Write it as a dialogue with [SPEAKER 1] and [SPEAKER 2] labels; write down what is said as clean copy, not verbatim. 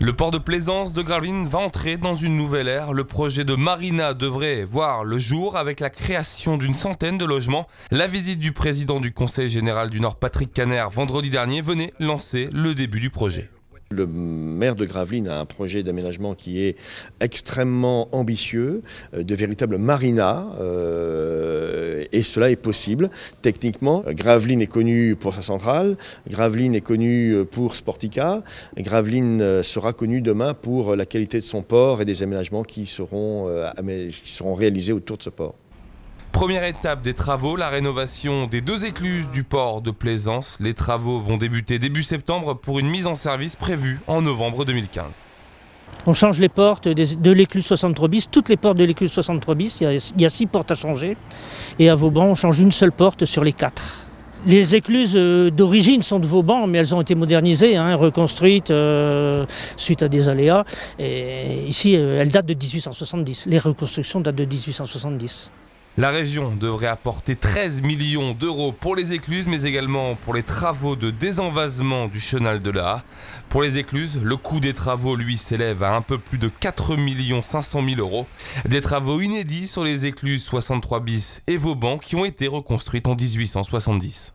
[SPEAKER 1] Le port de plaisance de Gravelines va entrer dans une nouvelle ère. Le projet de marina devrait voir le jour avec la création d'une centaine de logements. La visite du président du Conseil général du Nord, Patrick Caner, vendredi dernier, venait lancer le début du projet.
[SPEAKER 2] Le maire de Gravelines a un projet d'aménagement qui est extrêmement ambitieux, de véritables marinas, et cela est possible. Techniquement, Gravelines est connu pour sa centrale, Gravelines est connu pour Sportica, Gravelines sera connu demain pour la qualité de son port et des aménagements qui seront réalisés autour de ce port.
[SPEAKER 1] Première étape des travaux, la rénovation des 2 écluses du port de Plaisance. Les travaux vont débuter début septembre pour une mise en service prévue en novembre 2015.
[SPEAKER 3] On change les portes de l'écluse 63 bis, toutes les portes de l'écluse 63 bis, il y a 6 portes à changer. Et à Vauban, on change une seule porte sur les 4. Les écluses d'origine sont de Vauban, mais elles ont été modernisées, reconstruites suite à des aléas. Et ici, elles datent de 1870. Les reconstructions datent de 1870.
[SPEAKER 1] La région devrait apporter 13 millions d'euros pour les écluses, mais également pour les travaux de désenvasement du chenal de la Haye. Pour les écluses, le coût des travaux, lui, s'élève à un peu plus de 4 500 000 euros. Des travaux inédits sur les écluses 63 bis et Vauban qui ont été reconstruites en 1870.